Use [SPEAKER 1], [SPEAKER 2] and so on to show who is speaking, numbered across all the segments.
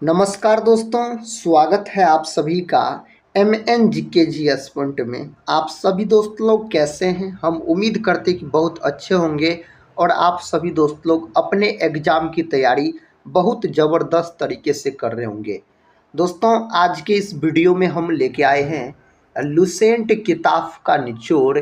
[SPEAKER 1] नमस्कार दोस्तों, स्वागत है आप सभी का MNGKGS पॉइंट में। आप सभी दोस्त लोग कैसे हैं? हम उम्मीद करते कि बहुत अच्छे होंगे और आप सभी दोस्त लोग अपने एग्ज़ाम की तैयारी बहुत ज़बरदस्त तरीके से कर रहे होंगे। दोस्तों, आज के इस वीडियो में हम लेके आए हैं लुसेंट किताब का निचोड़,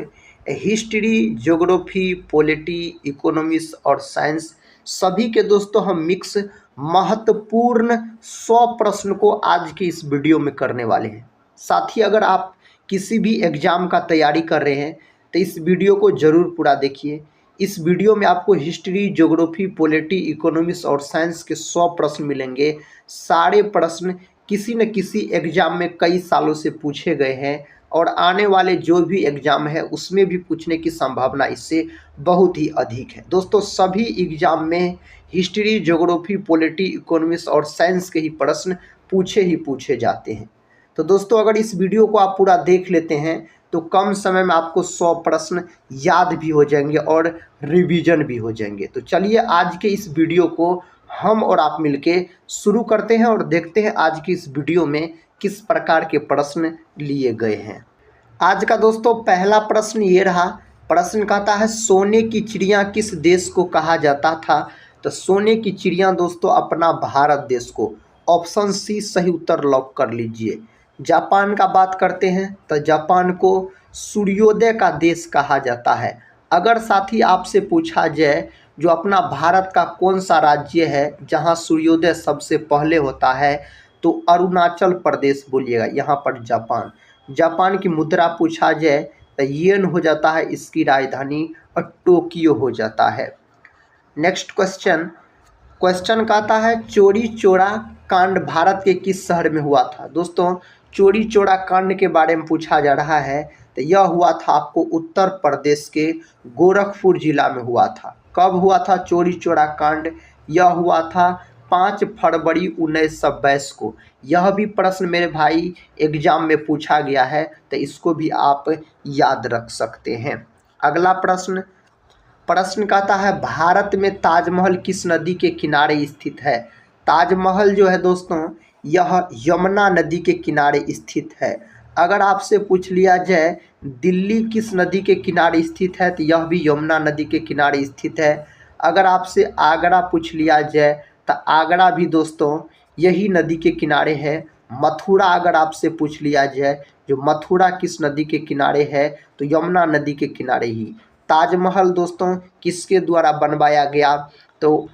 [SPEAKER 1] हिस्ट्री, ज्योग्राफी, पॉलिटी, इकोनॉमिक्स और साइंस सभी के दोस्तों हम मिक्स महत्वपूर्ण 100 प्रश्न को आज की इस वीडियो में करने वाले हैं। साथ ही अगर आप किसी भी एग्ज़ाम का तैयारी कर रहे हैं तो इस वीडियो को ज़रूर पूरा देखिए। इस वीडियो में आपको हिस्ट्री, ज्योग्राफी, पॉलिटी, इकोनॉमिक्स और साइंस के 100 प्रश्न मिलेंगे। सारे प्रश्न किसी न किसी एग्ज़ाम में कई सालों से पूछे गए हैं और आने वाले जो भी एग्ज़ाम है उसमें भी पूछने की संभावना इससे बहुत ही अधिक है। दोस्तों, सभी एग्ज़ाम में हिस्ट्री, ज्योग्राफी, पॉलिटी, इकोनॉमिक्स और साइंस के ही प्रश्न पूछे ही पूछे जाते हैं। तो दोस्तों, अगर इस वीडियो को आप पूरा देख लेते हैं तो कम समय में आपको 100 प्रश्न याद भी हो जाएंगे और रिवीजन भी हो जाएंगे। तो चलिए आज के इस वीडियो को हम और आप मिलके शुरू करते हैं और देखते हैं आज की इस वीडियो में किस प्रकार के प्रश्न लिए गए हैं। आज का दोस्तों पहला प्रश्न ये रहा। प्रश्न कहता है सोने की चिड़िया किस देश को कहा जाता था? तो सोने की चिड़िया दोस्तों अपना भारत देश को। ऑप्शन सी सही उत्तर लॉक कर लीजिए। जापान का बात करते हैं तो जापान को सूर्योदय का देश कहा जाता है। अगर साथ ही आपसे पूछा जाए जो अपना भारत का कौन सा राज्य है जहां सूर्योदय सबसे पहले होता है, तो अरुणाचल प्रदेश बोलिएगा। यहाँ पर जापान की मुद्रा पूछा जाए तो येन हो जाता है इसकी राजधानी और टोक्यो हो जाता है। नेक्स्ट क्वेश्चन कहता है चोरी चोरा कांड भारत के किस शहर में हुआ था? दोस्तों, चोरी चोरा कांड के बारे में पूछा जा रहा है तो यह हुआ था आपको उत्तर प्रदेश के गोरखपुर जिला में हुआ था। कब हुआ था चोरी चोरा कांड? यह हुआ था 5 फरवरी 1922 को। यह भी प्रश्न मेरे भाई एग्जाम में पूछा गया है तो इसको भी आप याद रख सकते हैं। अगला प्रश्न कहता है भारत में ताजमहल किस नदी के किनारे स्थित है? ताजमहल जो है दोस्तों यह यमुना नदी के किनारे स्थित है। अगर आपसे पूछ लिया जाए दिल्ली किस नदी के किनारे स्थित है तो यह भी यमुना नदी के किनारे स्थित है। अगर आपसे आगरा पूछ लिया जाए तो आगरा भी दोस्तों यही नदी के किनारे है। मथुरा अगर आपसे पूछ लिया जाए जो मथुरा किस नदी के किनारे है तो यमुना नदी के किनारे ही। ताजमहल दोस्तों किसके द्वारा बनवाया गया? तो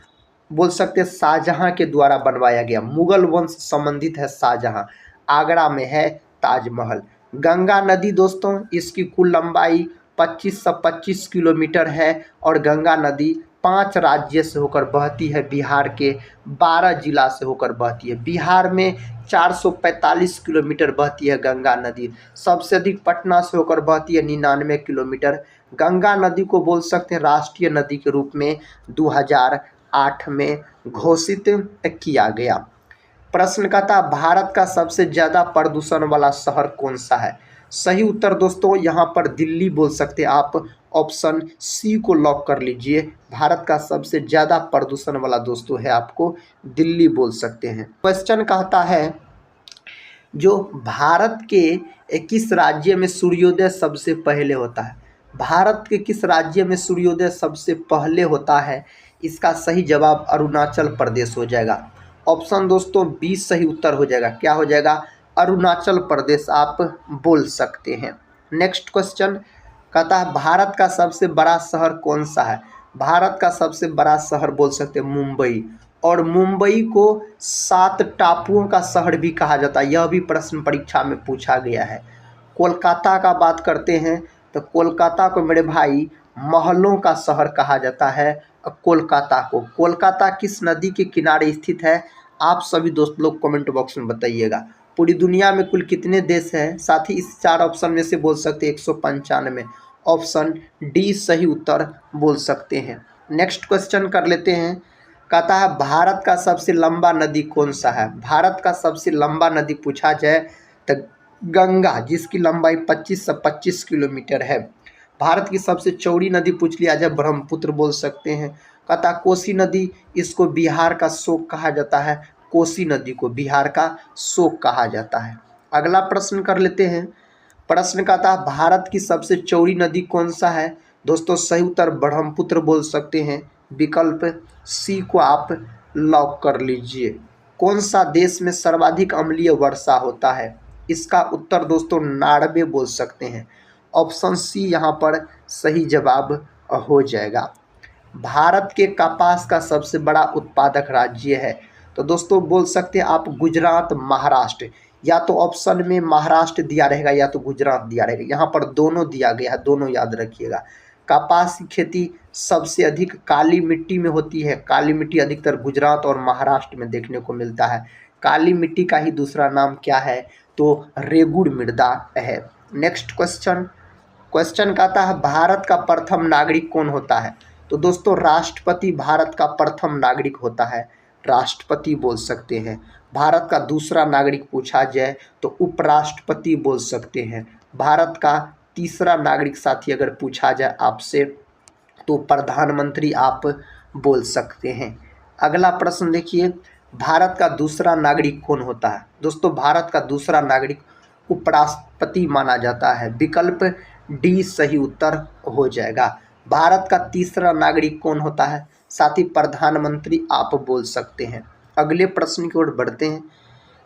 [SPEAKER 1] बोल सकते हैं शाहजहां के द्वारा बनवाया गया। मुगल वंश संबंधित है शाहजहां। आगरा में है ताजमहल। गंगा नदी दोस्तों इसकी कुल लंबाई 2525 किलोमीटर है और गंगा नदी 5 राज्य से होकर बहती है। बिहार के 12 जिला से होकर बहती है। बिहार में 445 किलोमीटर बहती है गंगा नदी। सबसे अधिक पटना से होकर बहती है 99 किलोमीटर। गंगा नदी को बोल सकते हैं राष्ट्रीय नदी के रूप में 2008 में घोषित किया गया। प्रश्न कहता भारत का सबसे ज़्यादा प्रदूषण वाला शहर कौन सा है? सही उत्तर दोस्तों यहाँ पर दिल्ली बोल सकते हैं आप। ऑप्शन सी को लॉक कर लीजिए। भारत का सबसे ज़्यादा प्रदूषण वाला दोस्तों है आपको दिल्ली बोल सकते हैं। क्वेश्चन कहता है जो भारत के किस राज्य में सूर्योदय सबसे पहले होता है? भारत के किस राज्य में सूर्योदय सबसे पहले होता है? इसका सही जवाब अरुणाचल प्रदेश हो जाएगा। ऑप्शन दोस्तों बी सही उत्तर हो जाएगा। क्या हो जाएगा? अरुणाचल प्रदेश आप बोल सकते हैं। नेक्स्ट क्वेश्चन कहता है भारत का सबसे बड़ा शहर कौन सा है? भारत का सबसे बड़ा शहर बोल सकते हैं मुंबई। और मुंबई को 7 टापुओं का शहर भी कहा जाता है। यह भी प्रश्न परीक्षा में पूछा गया है। कोलकाता का बात करते हैं तो कोलकाता को मेरे भाई महलों का शहर कहा जाता है। कोलकाता किस नदी के किनारे स्थित है? आप सभी दोस्त लोग कमेंट बॉक्स में बताइएगा। पूरी दुनिया में कुल कितने देश हैं? साथ ही इस 4 ऑप्शन में से बोल सकते हैं 195। ऑप्शन डी सही उत्तर बोल सकते हैं। नेक्स्ट क्वेश्चन कर लेते हैं। कहता है भारत का सबसे लंबा नदी कौन सा है? भारत का सबसे लंबा नदी पूछा जाए तो गंगा, जिसकी लंबाई 25 से 25 किलोमीटर है। भारत की सबसे चौड़ी नदी पूछ लिया जाए ब्रह्मपुत्र बोल सकते हैं। कहता कोसी नदी, इसको बिहार का शोक कहा जाता है। कोसी नदी को बिहार का शोक कहा जाता है। अगला प्रश्न कर लेते हैं। प्रश्न का था भारत की सबसे चौड़ी नदी कौन सा है? दोस्तों सही उत्तर ब्रह्मपुत्र बोल सकते हैं। विकल्प सी को आप लॉक कर लीजिए। कौन सा देश में सर्वाधिक अम्लीय वर्षा होता है? इसका उत्तर दोस्तों नॉर्वे बोल सकते हैं। ऑप्शन सी यहाँ पर सही जवाब हो जाएगा। भारत के कपास का सबसे बड़ा उत्पादक राज्य है? तो दोस्तों बोल सकते हैं आप गुजरात, महाराष्ट्र। या तो ऑप्शन में महाराष्ट्र दिया रहेगा या तो गुजरात दिया रहेगा, यहाँ पर दोनों दिया गया है, दोनों याद रखिएगा। कपास की खेती सबसे अधिक काली मिट्टी में होती है। काली मिट्टी अधिकतर गुजरात और महाराष्ट्र में देखने को मिलता है। काली मिट्टी का ही दूसरा नाम क्या है? तो रेगुड़ मृदा है। नेक्स्ट क्वेश्चन कहता है भारत का प्रथम नागरिक कौन होता है? तो दोस्तों राष्ट्रपति भारत का प्रथम नागरिक होता है, राष्ट्रपति बोल सकते हैं। भारत का दूसरा नागरिक पूछा जाए तो उपराष्ट्रपति बोल सकते हैं। भारत का तीसरा नागरिक साथी अगर पूछा जाए आपसे तो प्रधानमंत्री आप बोल सकते हैं। अगला प्रश्न देखिए, भारत का दूसरा नागरिक कौन होता है? दोस्तों भारत का दूसरा नागरिक उपराष्ट्रपति माना जाता है। विकल्प डी सही उत्तर हो जाएगा। भारत का तीसरा नागरिक कौन होता है? साथ ही प्रधानमंत्री आप बोल सकते हैं। अगले प्रश्न की ओर बढ़ते हैं।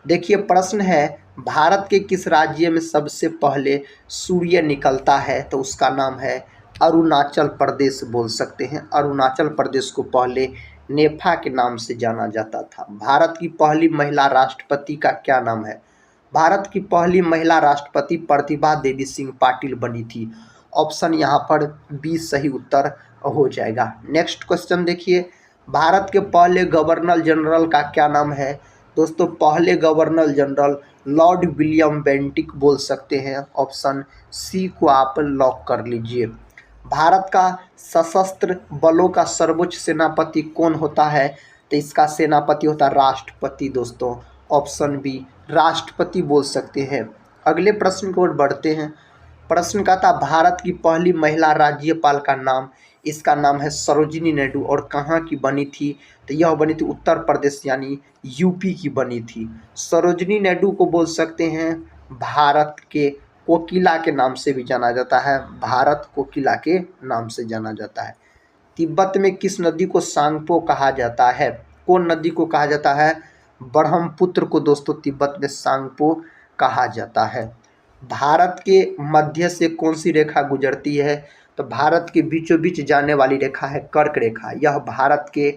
[SPEAKER 1] देखिए प्रश्न है भारत के किस राज्य में सबसे पहले सूर्य निकलता है? तो उसका नाम है अरुणाचल प्रदेश बोल सकते हैं। अरुणाचल प्रदेश को पहले नेफा के नाम से जाना जाता था। भारत की पहली महिला राष्ट्रपति का क्या नाम है? भारत की पहली महिला राष्ट्रपति प्रतिभा देवी सिंह पाटिल बनी थी। ऑप्शन यहाँ पर बी सही उत्तर हो जाएगा। नेक्स्ट क्वेश्चन देखिए, भारत के पहले गवर्नर जनरल का क्या नाम है? दोस्तों पहले governor general Lord William Bentinck बोल सकते हैं। ऑप्शन सी को आप लॉक कर लीजिए। भारत का सशस्त्र बलों का सर्वोच्च सेनापति कौन होता है? तो इसका सेनापति होता है राष्ट्रपति दोस्तों। ऑप्शन बी राष्ट्रपति बोल सकते हैं। अगले प्रश्न की ओर बढ़ते हैं। प्रश्न का था भारत की पहली महिला राज्यपाल का नाम? इसका नाम है सरोजिनी नायडू। और कहाँ की बनी थी? तो यह बनी थी उत्तर प्रदेश यानी यूपी की बनी थी। सरोजिनी नायडू को बोल सकते हैं भारत के कोकिला के नाम से भी जाना जाता है। भारत कोकिला के नाम से जाना जाता है। तिब्बत में किस नदी को सांगपो कहा जाता है? कौन नदी को कहा जाता है? ब्रह्मपुत्र को दोस्तों तिब्बत में सांगपो कहा जाता है। भारत के मध्य से कौन सी रेखा गुजरती है? तो भारत के बीचों बीच जाने वाली रेखा है कर्क रेखा। यह भारत के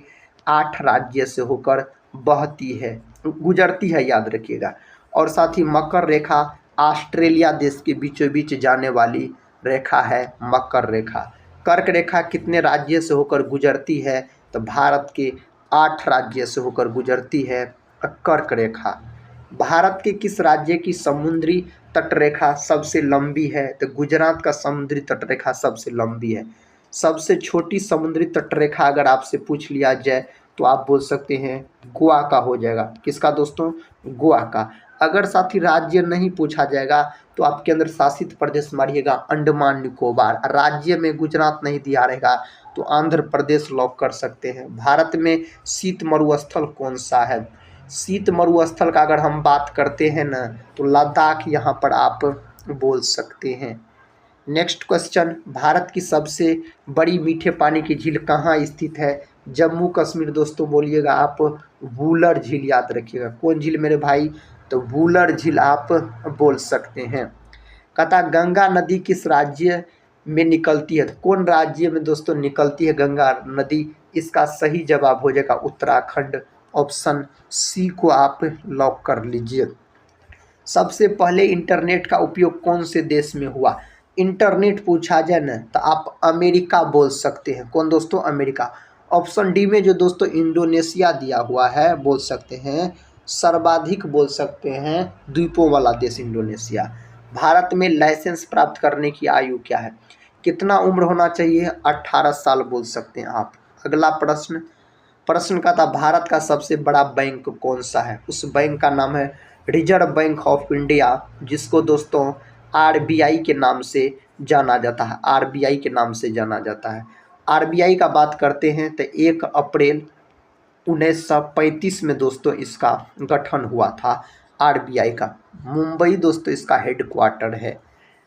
[SPEAKER 1] 8 राज्य से होकर बहती है, गुजरती है, याद रखिएगा। और साथ ही मकर रेखा ऑस्ट्रेलिया देश के बीचों बीच जाने वाली रेखा है मकर रेखा। कर्क रेखा कितने राज्य से होकर गुजरती है? तो भारत के 8 राज्य से होकर गुजरती है कर्क रेखा। भारत के किस राज्य की समुद्री तटरेखा सबसे लंबी है? तो गुजरात का समुद्री तटरेखा सबसे लंबी है। सबसे छोटी समुद्री तटरेखा अगर आपसे पूछ लिया जाए तो आप बोल सकते हैं गोवा का हो जाएगा। किसका दोस्तों? गोवा का। अगर साथ ही राज्य नहीं पूछा जाएगा तो आप केंद्र शासित प्रदेश मारिएगा अंडमान निकोबार। राज्य में गुजरात नहीं दिया रहेगा तो आंध्र प्रदेश लॉक कर सकते हैं। भारत में शीत मरुस्थल कौन सा है? शीत मरुस्थल का अगर हम बात करते हैं ना तो लद्दाख यहाँ पर आप बोल सकते हैं। नेक्स्ट क्वेश्चन, भारत की सबसे बड़ी मीठे पानी की झील कहाँ स्थित है? जम्मू कश्मीर दोस्तों बोलिएगा आप वूलर झील, याद रखिएगा। कौन झील मेरे भाई? तो वूलर झील आप बोल सकते हैं। कहता गंगा नदी किस राज्य में निकलती है? कौन राज्य में दोस्तों निकलती है गंगा नदी? इसका सही जवाब हो जाएगा उत्तराखंड। ऑप्शन सी को आप लॉक कर लीजिए। सबसे पहले इंटरनेट का उपयोग कौन से देश में हुआ? इंटरनेट पूछा जाए ना तो आप अमेरिका बोल सकते हैं। कौन दोस्तों? अमेरिका। ऑप्शन डी में जो दोस्तों इंडोनेशिया दिया हुआ है बोल सकते हैं सर्वाधिक बोल सकते हैं द्वीपों वाला देश इंडोनेशिया। भारत में लाइसेंस प्राप्त करने की आयु क्या है? कितना उम्र होना चाहिए? 18 साल बोल सकते हैं आप। अगला प्रश्न का था भारत का सबसे बड़ा बैंक कौन सा है? उस बैंक का नाम है रिजर्व बैंक ऑफ इंडिया, जिसको दोस्तों आरबीआई के नाम से जाना जाता है। आरबीआई के नाम से जाना जाता है। आरबीआई का बात करते हैं तो 1 अप्रैल 1935 में दोस्तों इसका गठन हुआ था आरबीआई का। मुंबई दोस्तों इसका हेडक्वार्टर है।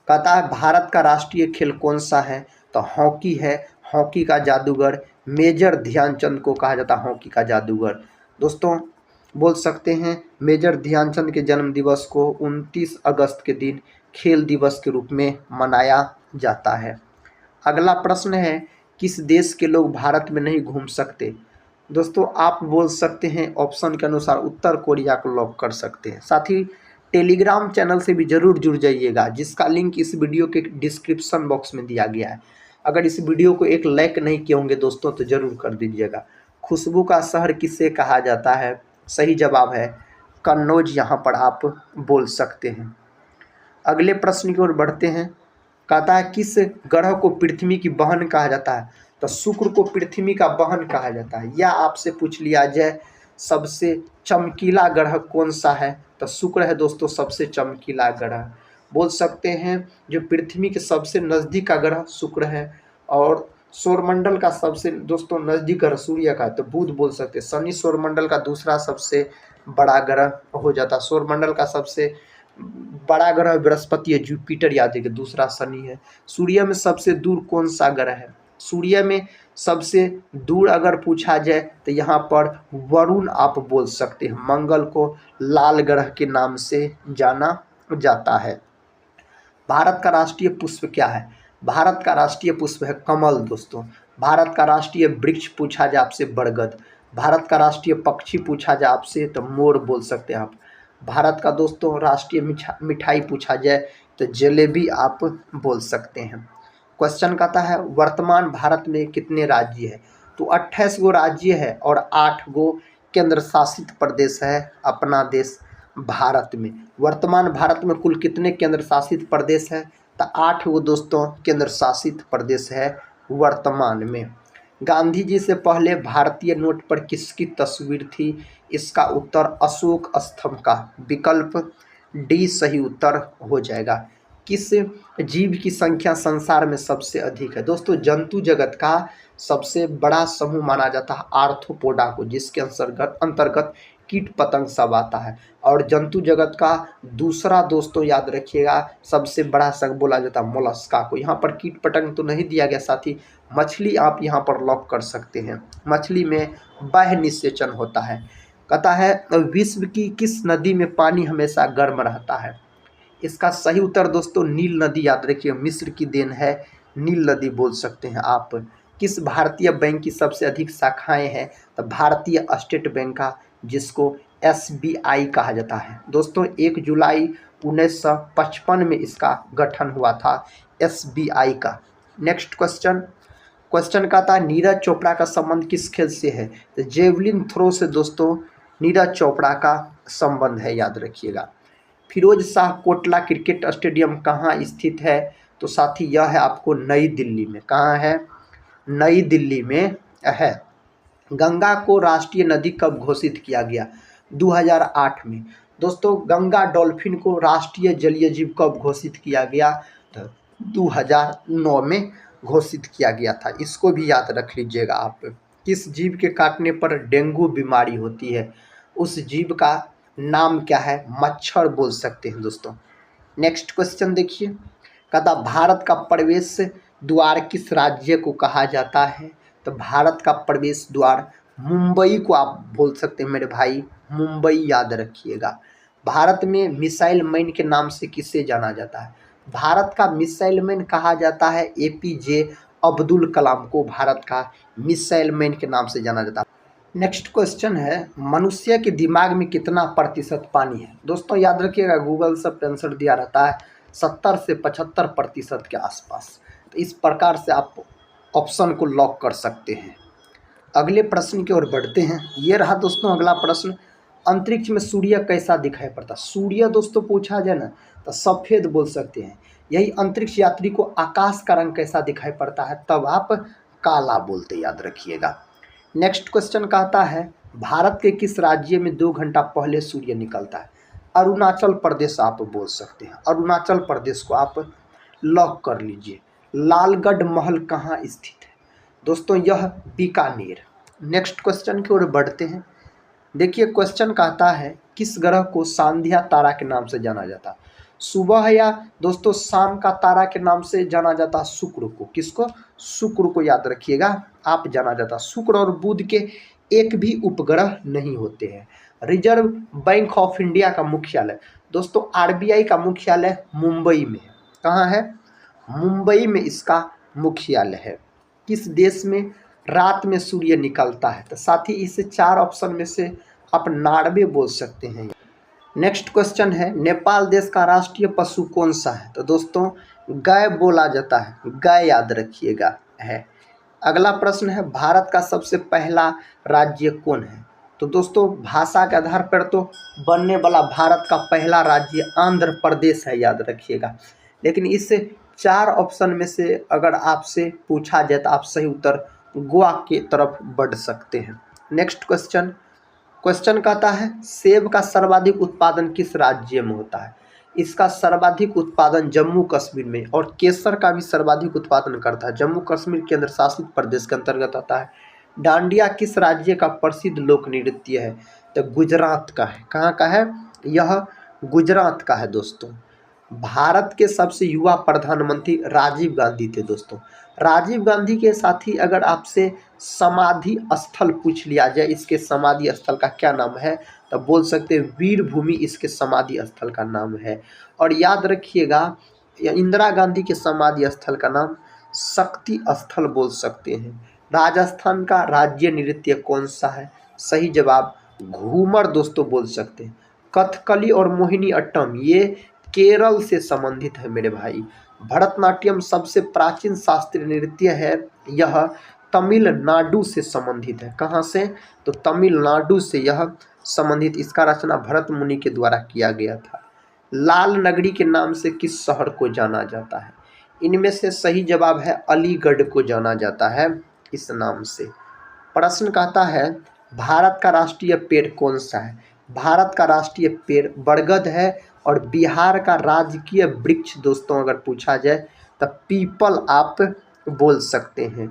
[SPEAKER 1] कहता है भारत का राष्ट्रीय खेल कौन सा है, तो हॉकी है। हॉकी का जादूगर मेजर ध्यानचंद को कहा जाता है हॉकी का जादूगर। दोस्तों बोल सकते हैं मेजर ध्यानचंद के जन्म दिवस को 29 अगस्त के दिन खेल दिवस के रूप में मनाया जाता है। अगला प्रश्न है किस देश के लोग भारत में नहीं घूम सकते। दोस्तों आप बोल सकते हैं ऑप्शन के अनुसार उत्तर कोरिया को लॉक कर सकते हैं। साथ ही टेलीग्राम चैनल से भी जरूर जुड़ जाइएगा, जिसका लिंक इस वीडियो के डिस्क्रिप्शन बॉक्स में दिया गया है। अगर इस वीडियो को एक लाइक नहीं किए होंगे दोस्तों तो जरूर कर दीजिएगा। खुशबू का शहर किसे कहा जाता है, सही जवाब है कन्नौज, यहाँ पर आप बोल सकते हैं। अगले प्रश्न की ओर बढ़ते हैं। कहता है किस ग्रह को पृथ्वी की बहन कहा जाता है, तो शुक्र को पृथ्वी का बहन कहा जाता है। या आपसे पूछ लिया जाए सबसे चमकीला ग्रह कौन सा है, तो शुक्र है दोस्तों सबसे चमकीला ग्रह। बोल सकते हैं जो पृथ्वी के सबसे नज़दीक का ग्रह शुक्र है, और सौरमंडल का सबसे दोस्तों नज़दीक ग्रह सूर्य का तो बुध बोल सकते हैं। शनि सौरमंडल का दूसरा सबसे बड़ा ग्रह हो जाता है। सौरमंडल का सबसे बड़ा ग्रह बृहस्पति है, जुपिटर याद है कि दूसरा शनि है। सूर्य में सबसे दूर कौन सा ग्रह है, सूर्य में सबसे दूर अगर पूछा जाए तो यहाँ पर वरुण आप बोल सकते हैं। मंगल को लाल ग्रह के नाम से जाना जाता है। भारत का राष्ट्रीय पुष्प क्या है, भारत का राष्ट्रीय पुष्प है कमल दोस्तों। भारत का राष्ट्रीय वृक्ष पूछा जाए आपसे बरगद। भारत का राष्ट्रीय पक्षी पूछा जाए आपसे तो मोर बोल सकते हैं आप। भारत का दोस्तों राष्ट्रीय मिठाई पूछा जाए तो जलेबी आप बोल सकते हैं। क्वेश्चन कहता है वर्तमान भारत में कितने राज्य है, तो 28 गो राज्य है और 8 गो केंद्र शासित प्रदेश है अपना देश भारत में। वर्तमान भारत में कुल कितने केंद्र शासित प्रदेश है, तो 8 गो दोस्तों केंद्र शासित प्रदेश है वर्तमान में। गांधी जी से पहले भारतीय नोट पर किसकी तस्वीर थी, इसका उत्तर अशोक स्तंभ का। विकल्प डी सही उत्तर हो जाएगा। किस जीव की संख्या संसार में सबसे अधिक है, दोस्तों जंतु जगत का सबसे बड़ा समूह माना जाता है आर्थ्रोपोडा को, जिसके अंतर्गत कीट पतंग सब आता है। और जंतु जगत का दूसरा दोस्तों याद रखिएगा सबसे बड़ा संघ बोला जाता है मोलस्का को। यहाँ पर कीट पतंग तो नहीं दिया गया, साथ ही मछली आप यहाँ पर लॉक कर सकते हैं। मछली में बाह्य निषेचन होता है। कहता है विश्व की किस नदी में पानी हमेशा गर्म रहता है, इसका सही उत्तर दोस्तों नील नदी याद रखिए, मिस्र की देन है नील नदी बोल सकते हैं आप। किस भारतीय बैंक की सबसे अधिक शाखाएं हैं, तो भारतीय स्टेट बैंक का, जिसको एसबीआई कहा जाता है। दोस्तों 1 जुलाई 1955 में इसका गठन हुआ था एसबीआई का। नेक्स्ट क्वेश्चन कहता है नीरज चोपड़ा का संबंध किस खेल से है, तो जेवलिन थ्रो से दोस्तों नीरज चोपड़ा का संबंध है याद रखिएगा। फिरोज शाह कोटला क्रिकेट स्टेडियम कहाँ स्थित है, तो साथी यह है आपको नई दिल्ली में। कहाँ है, नई दिल्ली में है। गंगा को राष्ट्रीय नदी कब घोषित किया गया, 2008 में। दोस्तों गंगा डॉल्फिन को राष्ट्रीय जलीय जीव कब घोषित किया गया, तो 2009 में घोषित किया गया था। इसको भी याद रख लीजिएगा आप। किस जीव के काटने पर डेंगू बीमारी होती है, उस जीव का नाम क्या है, मच्छर बोल सकते हैं दोस्तों। नेक्स्ट क्वेश्चन देखिए। कहता भारत का प्रवेश द्वार किस राज्य को कहा जाता है, तो भारत का प्रवेश द्वार मुंबई को आप बोल सकते हैं मेरे भाई, मुंबई याद रखिएगा। भारत में मिसाइल मैन के नाम से किसे जाना जाता है, भारत का मिसाइल मैन कहा जाता है एपीजे अब्दुल कलाम को भारत का मिसाइल मैन के नाम से जाना जाता है। नेक्स्ट क्वेश्चन है मनुष्य के दिमाग में कितना प्रतिशत पानी है, दोस्तों याद रखिएगा गूगल सब आंसर दिया रहता है 70 से 75% के आसपास। तो इस प्रकार से आप ऑप्शन को लॉक कर सकते हैं। अगले प्रश्न की ओर बढ़ते हैं। ये रहा दोस्तों अगला प्रश्न, अंतरिक्ष में सूर्य कैसा दिखाई पड़ता है। सूर्य दोस्तों पूछा जाए ना तो सफ़ेद बोल सकते हैं। यही अंतरिक्ष यात्री को आकाश का रंग कैसा दिखाई पड़ता है, तब आप काला बोलते याद रखिएगा। नेक्स्ट क्वेश्चन कहता है भारत के किस राज्य में 2 घंटा पहले सूर्य निकलता है, अरुणाचल प्रदेश आप बोल सकते हैं। अरुणाचल प्रदेश को आप लॉक कर लीजिए। लालगढ़ महल कहाँ स्थित है, दोस्तों यह बीकानेर, नेक्स्ट क्वेश्चन की ओर बढ़ते हैं। देखिए क्वेश्चन कहता है किस ग्रह को सांध्या तारा के नाम से जाना जाता है। सुबह या दोस्तों शाम का तारा के नाम से जाना जाता है शुक्र को। किसको? शुक्र को याद रखिएगा आप, जाना जाता है। शुक्र और बुध के एक भी उपग्रह नहीं होते हैं। रिजर्व बैंक ऑफ इंडिया का मुख्यालय दोस्तों आरबीआई का मुख्यालय मुंबई में है। कहाँ है? मुंबई में इसका मुख्यालय है। किस देश में रात में सूर्य निकलता है? तो साथ ही इसे 4 ऑप्शन में से आप नार्वे बोल सकते हैं। नेक्स्ट क्वेश्चन है नेपाल देश का राष्ट्रीय पशु कौन सा है? तो दोस्तों गाय बोला जाता है, गाय याद रखिएगा है। अगला प्रश्न है भारत का सबसे पहला राज्य कौन है? तो दोस्तों भाषा के आधार पर तो बनने वाला भारत का पहला राज्य आंध्र प्रदेश है, याद रखिएगा। लेकिन इस 4 ऑप्शन में से अगर आपसे पूछा जाए तो आप सही उत्तर गोवा के तरफ बढ़ सकते हैं। नेक्स्ट क्वेश्चन कहता है सेब का सर्वाधिक उत्पादन किस राज्य में होता है? इसका सर्वाधिक उत्पादन जम्मू कश्मीर में, और केसर का भी सर्वाधिक उत्पादन करता है। जम्मू कश्मीर केंद्र शासित प्रदेश के अंतर्गत आता है। डांडिया किस राज्य का प्रसिद्ध लोक नृत्य है? तो गुजरात का है। कहाँ का है? यह गुजरात का है दोस्तों। भारत के सबसे युवा प्रधानमंत्री राजीव गांधी थे दोस्तों। राजीव गांधी के साथ ही अगर आपसे समाधि स्थल पूछ लिया जाए, इसके समाधि स्थल का क्या नाम है, तो बोल सकते हैं वीर भूमि इसके समाधि स्थल का नाम है। और याद रखिएगा इंदिरा गांधी के समाधि स्थल का नाम शक्ति स्थल बोल सकते हैं। राजस्थान का राज्य नृत्य कौन सा है? सही जवाब घूमर दोस्तों बोल सकते हैं। कथकली और मोहिनी अट्टम ये केरल से संबंधित है मेरे भाई। भरतनाट्यम सबसे प्राचीन शास्त्रीय नृत्य है, यह तमिलनाडु से संबंधित है। कहाँ से? तो तमिलनाडु से यह संबंधित। इसका रचना भरत मुनि के द्वारा किया गया था। लाल नगरी के नाम से किस शहर को जाना जाता है? इनमें से सही जवाब है अलीगढ़ को जाना जाता है इस नाम से। प्रश्न कहता है भारत का राष्ट्रीय पेड़ कौन सा है? भारत का राष्ट्रीय पेड़ बरगद है। और बिहार का राजकीय वृक्ष दोस्तों अगर पूछा जाए तो पीपल आप बोल सकते हैं।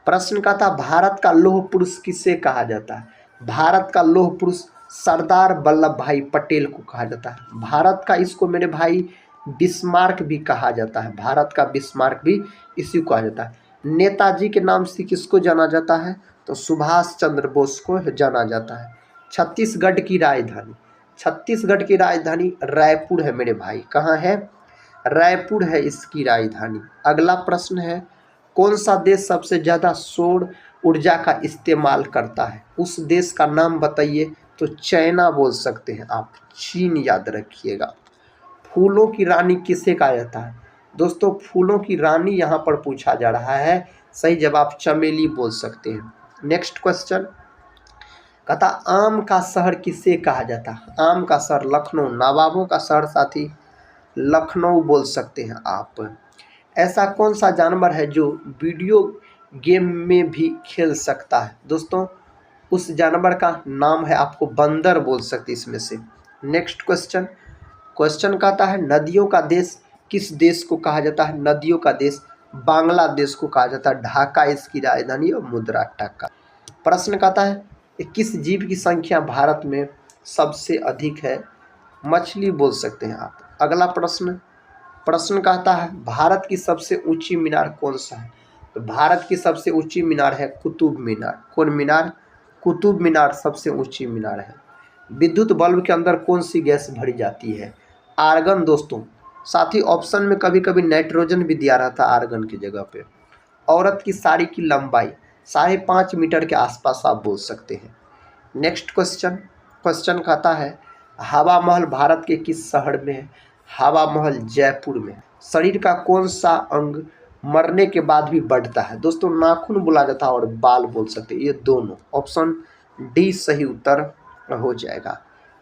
[SPEAKER 1] प्रश्न का था भारत का लौह पुरुष किसे कहा जाता है? भारत का लौह पुरुष सरदार वल्लभ भाई पटेल को कहा जाता है। भारत का इसको मेरे भाई बिस्मार्क भी कहा जाता है। भारत का बिस्मार्क भी इसी को कहा जाता है। नेताजी के नाम से किसको जाना जाता है? तो सुभाष चंद्र बोस को जाना जाता है। छत्तीसगढ़ की राजधानी, छत्तीसगढ़ की राजधानी रायपुर है मेरे भाई। कहाँ है? रायपुर है इसकी राजधानी। अगला प्रश्न है कौन सा देश सबसे ज़्यादा सौर ऊर्जा का इस्तेमाल करता है? उस देश का नाम बताइए। तो चाइना बोल सकते हैं आप, चीन याद रखिएगा। फूलों की रानी किसे कहा जाता है? दोस्तों फूलों की रानी यहाँ पर पूछा जा रहा है, सही जवाब चमेली बोल सकते हैं। नेक्स्ट क्वेश्चन कहता आम का शहर किसे कहा जाता है? आम का शहर लखनऊ, नवाबों का शहर साथी लखनऊ बोल सकते हैं आप। ऐसा कौन सा जानवर है जो वीडियो गेम में भी खेल सकता है? दोस्तों उस जानवर का नाम है आपको बंदर बोल सकते इसमें से। नेक्स्ट क्वेश्चन कहता है नदियों का देश किस देश को कहा जाता है? नदियों का देश बांग्लादेश को कहा जाता है। ढाका इसकी राजधानी और मुद्रा टका। प्रश्न कहता है किस जीव की संख्या भारत में सबसे अधिक है? मछली बोल सकते हैं आप। अगला प्रश्न कहता है भारत की सबसे ऊंची मीनार कौन सा है? तो भारत की सबसे ऊंची मीनार है कुतुब मीनार। कौन मीनार? कुतुब मीनार सबसे ऊंची मीनार है। विद्युत बल्ब के अंदर कौन सी गैस भरी जाती है? आर्गन दोस्तों। साथ ही ऑप्शन में कभी कभी नाइट्रोजन भी दिया रहता आर्गन की जगह पे। औरत की साड़ी की लंबाई 5.5 मीटर के आसपास आप बोल सकते हैं। नेक्स्ट क्वेश्चन कहता है हवा महल भारत के किस शहर में है? हवा महल जयपुर में। शरीर का कौन सा अंग मरने के बाद भी बढ़ता है? दोस्तों नाखून बोला जाता है और बाल बोल सकते हैं, ये दोनों। ऑप्शन डी सही उत्तर हो जाएगा।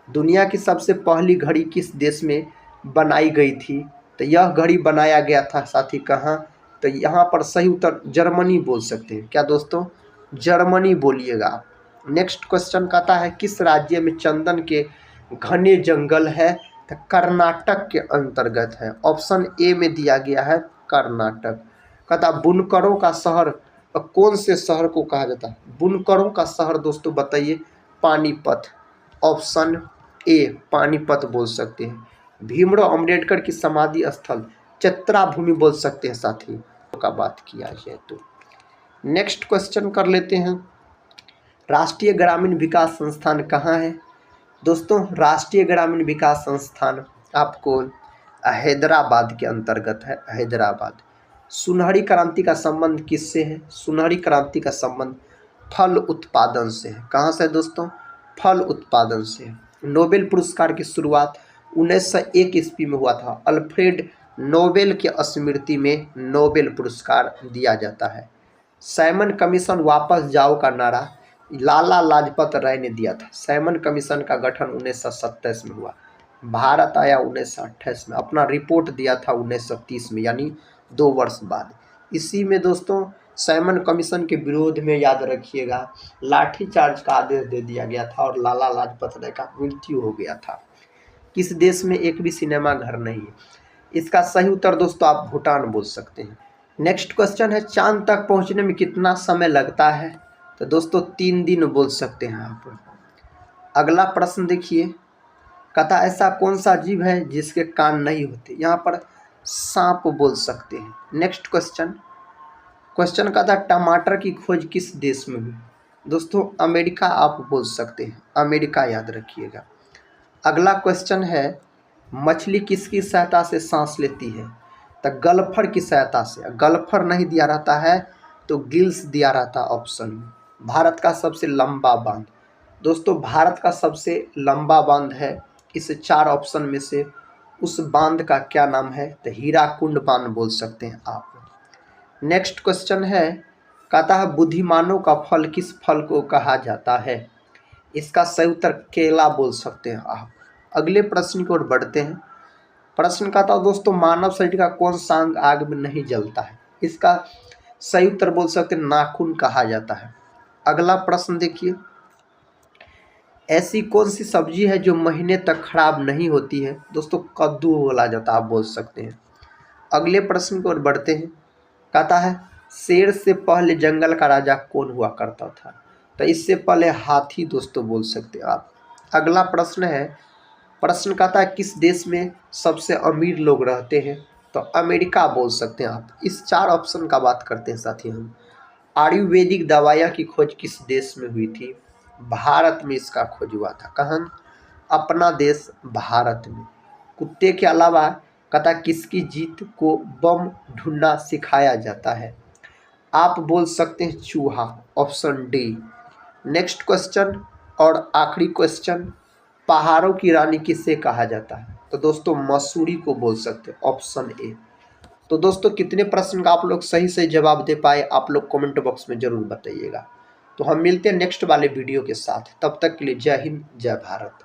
[SPEAKER 1] दुनिया की सबसे पहली घड़ी किस देश में बनाई गई थी? तो यह घड़ी बनाया गया था साथी कहाँ? तो यहाँ पर सही उत्तर जर्मनी बोल सकते हैं। क्या दोस्तों? जर्मनी बोलिएगा। नेक्स्ट क्वेश्चन कहता है किस राज्य में चंदन के घने जंगल है? तो कर्नाटक के अंतर्गत है। ऑप्शन ए में दिया गया है कर्नाटक। कहता बुनकरों का शहर कौन से शहर को कहा जाता है? बुनकरों का शहर दोस्तों बताइए, पानीपत। ऑप्शन ए पानीपत बोल सकते हैं। भीमराव अंबेडकर की समाधि स्थल चतरा भूमि बोल सकते हैं साथी का बात किया जाए तो। नेक्स्ट क्वेश्चन कर लेते हैं, राष्ट्रीय ग्रामीण विकास संस्थान कहाँ है? दोस्तों राष्ट्रीय ग्रामीण विकास संस्थान आपको हैदराबाद के अंतर्गत है, हैदराबाद। सुनहरी क्रांति का संबंध किससे है? सुनहरी क्रांति का संबंध फल उत्पादन से है। कहाँ से दोस्तों? फल उत्पादन से है। नोबेल पुरस्कार की शुरुआत 1901 ईस्वी में हुआ था। अल्फ्रेड नोबेल के स्मृति में नोबेल पुरस्कार दिया जाता है। साइमन कमीशन वापस जाओ का नारा लाला लाजपत राय ने दिया था। साइमन कमीशन का गठन 1927 में हुआ। भारत आया 1928 में, अपना रिपोर्ट दिया था 1930 में, यानी 2 वर्ष बाद। इसी में दोस्तों साइमन कमीशन के विरोध में याद रखिएगा लाठीचार्ज का आदेश दे दिया गया था और लाला लाजपत राय का मृत्यु हो गया था। किस देश में एक भी सिनेमा घर नहीं है? इसका सही उत्तर दोस्तों आप भूटान बोल सकते हैं। नेक्स्ट क्वेश्चन है, चांद तक पहुंचने में कितना समय लगता है? तो दोस्तों 3 दिन बोल सकते हैं आप। अगला प्रश्न देखिए, कहता ऐसा कौन सा जीव है जिसके कान नहीं होते? यहाँ पर सांप बोल सकते हैं। नेक्स्ट क्वेश्चन कहता टमाटर की खोज किस देश में हुई? दोस्तों अमेरिका आप बोल सकते हैं, अमेरिका याद रखिएगा। अगला क्वेश्चन है, मछली किसकी सहायता से सांस लेती है? तो गल्फर की सहायता से। गल्फर नहीं दिया रहता है तो गिल्स दिया रहता ऑप्शन में। भारत का सबसे लंबा बांध? दोस्तों भारत का सबसे लंबा बांध है इस 4 ऑप्शन में से, उस बांध का क्या नाम है? तो हीराकुंड बांध बोल सकते हैं आप। नेक्स्ट क्वेश्चन है, कहता है बुद्धिमानों का फल किस फल को कहा जाता है? इसका सही उत्तर केला बोल सकते हैं आप। अगले प्रश्न की ओर बढ़ते हैं। प्रश्न कहता है दोस्तों मानव शरीर का कौन सा अंग आग में नहीं जलता है? इसका सही उत्तर बोल सकते हैं नाखून कहा जाता है। अगला प्रश्न देखिए, ऐसी कौन सी सब्जी है जो महीने तक खराब नहीं होती है? दोस्तों कद्दू बोला जाता आप बोल सकते हैं। अगले प्रश्न की ओर बढ़ते हैं। कहता है शेर से पहले जंगल का राजा कौन हुआ करता था? तो इससे पहले हाथी दोस्तों बोल सकते हैं आप। अगला प्रश्न है, प्रश्न कहता है किस देश में सबसे अमीर लोग रहते हैं? तो अमेरिका बोल सकते हैं आप। इस 4 ऑप्शन का बात करते हैं साथी हम। आयुर्वेदिक दवाइयाँ की खोज किस देश में हुई थी? भारत में इसका खोज हुआ था। कहाँ? अपना देश भारत में। कुत्ते के अलावा कहता किसकी जीत को बम ढूंढना सिखाया जाता है? आप बोल सकते हैं चूहा, ऑप्शन डी। नेक्स्ट क्वेश्चन और आखिरी क्वेश्चन, पहाड़ों की रानी किसे कहा जाता है? तो दोस्तों मसूरी को बोल सकते हैं, ऑप्शन ए। तो दोस्तों कितने प्रश्न का आप लोग सही सही जवाब दे पाए आप लोग कमेंट बॉक्स में ज़रूर बताइएगा। तो हम मिलते हैं नेक्स्ट वाले वीडियो के साथ, तब तक के लिए जय हिंद जय भारत।